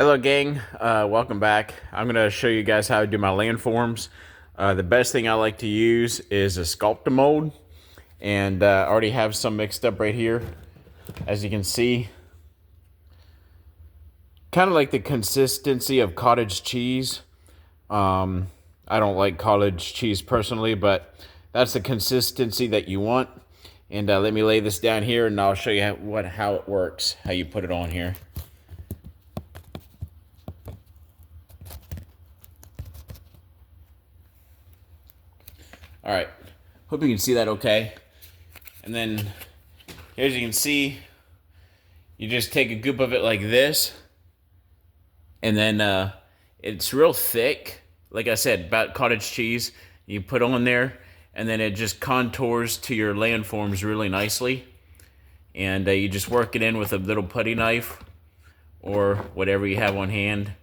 Hello gang, welcome back. I'm going to show you guys how to do my landforms. The best thing I like to use is a sculptamold, and I already have some mixed up right here. As you can see, kind of like the consistency of cottage cheese. I don't like cottage cheese personally, but that's the consistency that you want. And let me lay this down here and I'll show you how it works, how you put it on here. All right, hope you can see that okay. And then, as you can see, you just take a goop of it like this. And then it's real thick. Like I said, about cottage cheese. You put on there, and then it just contours to your landforms really nicely. And you just work it in with a little putty knife or whatever you have on hand.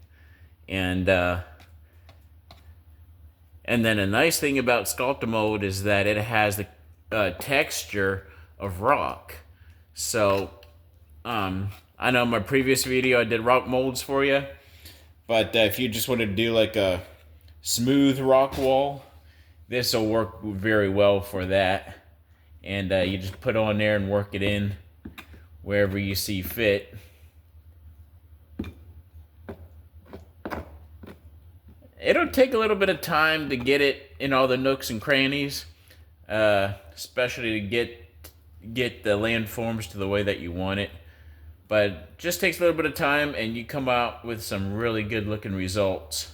And then a nice thing about sculptamold is that it has the texture of rock. So, I know in my previous video I did rock molds for you, but if you just want to do like a smooth rock wall, this will work very well for that. And you just put on there and work it in wherever you see fit. It'll take a little bit of time to get it in all the nooks and crannies, especially to get the landforms to the way that you want it. But it just takes a little bit of time, and you come out with some really good looking results.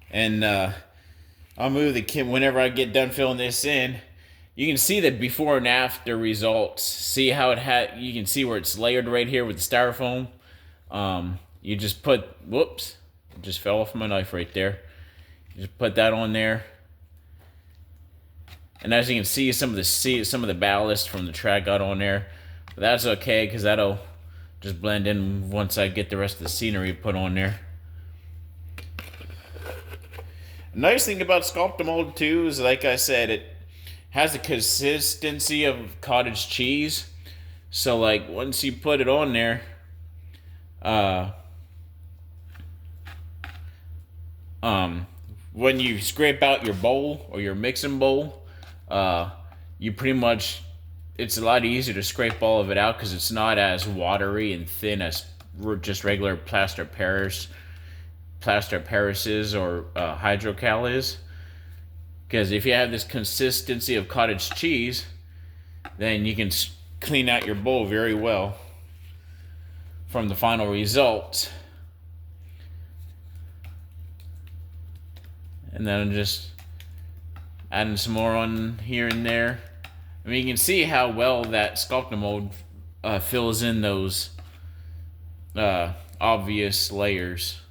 And I'll move the kit whenever I get done filling this in. You can see the before and after results. See how you can see where it's layered right here with the styrofoam. You just put, whoops, it just fell off my knife right there. You just put that on there. And as you can see, some of the ballast from the track got on there. But that's okay, because that'll just blend in once I get the rest of the scenery put on there. The nice thing about sculptamold too is, like I said, it has the consistency of cottage cheese. So like once you put it on there, when you scrape out your bowl or your mixing bowl, you pretty much, it's a lot easier to scrape all of it out because it's not as watery and thin as just regular plaster Paris is or hydrocal is. Because if you have this consistency of cottage cheese, then you can clean out your bowl very well from the final results. And then I'm just adding some more on here and there. I mean, you can see how well that sculptamold fills in those obvious layers.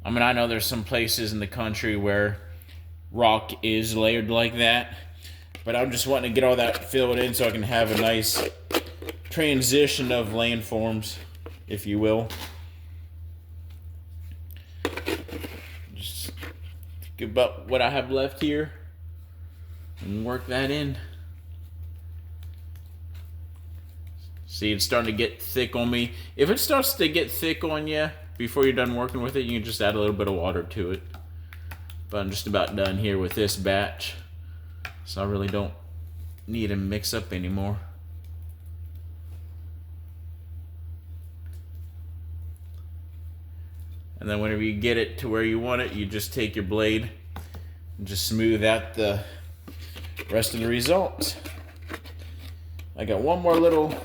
I mean, I know there's some places in the country where rock is layered like that, but I'm just wanting to get all that filled in so I can have a nice transition of landforms, if you will. Just think about what I have left here and work that in. See, it's starting to get thick on me. If it starts to get thick on you before you're done working with it, you can just add a little bit of water to it. But I'm just about done here with this batch, so I really don't need to mix up anymore. And then whenever you get it to where you want it, you just take your blade and just smooth out the rest of the results. I got one more little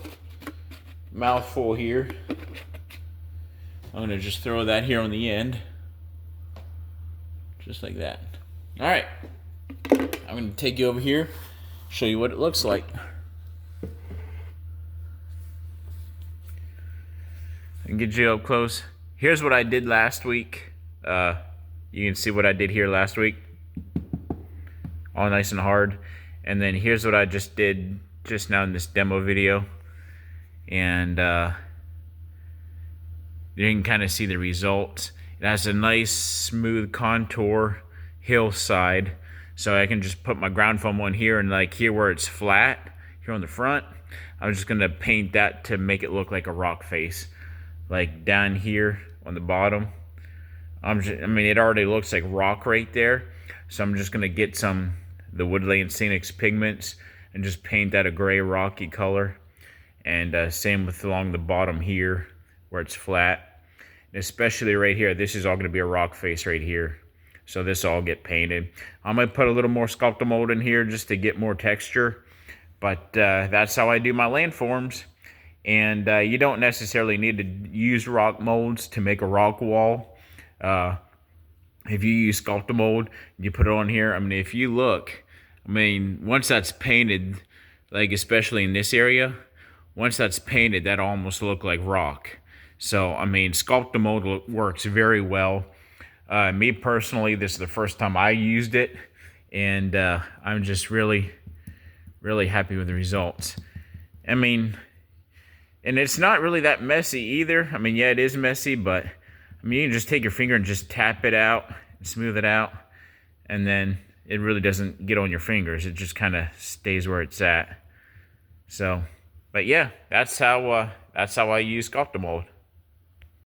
mouthful here. I'm going to just throw that here on the end. Just like that. All right. I'm going to take you over here, show you what it looks like. And get you up close. Here's what I did last week. You can see what I did here last week. All nice and hard. And then here's what I just did just now in this demo video. And you can kind of see the results. It has a nice smooth contour hillside. So I can just put my ground foam on here, and like here where it's flat, here on the front. I'm just gonna paint that to make it look like a rock face, like down here on the bottom. I mean, it already looks like rock right there, so I'm just gonna get the Woodland Scenics pigments and just paint that a gray rocky color. And same with along the bottom here where it's flat, and especially right here. This is all gonna be a rock face right here. So this all get painted. I might put a little more sculptamold in here just to get more texture, but that's how I do my landforms. And you don't necessarily need to use rock molds to make a rock wall. If you use sculptamold, you put it on here. I mean, if you look, I mean, once that's painted, like especially in this area, once that's painted, that almost look like rock. So I mean, sculptamold works very well. Me personally, this is the first time I used it, and I'm just really happy with the results. I mean, and it's not really that messy either. I mean, yeah, it is messy, but I mean, you can just take your finger and just tap it out, and smooth it out, and then it really doesn't get on your fingers. It just kind of stays where it's at. So, but yeah, that's how I use sculptamold.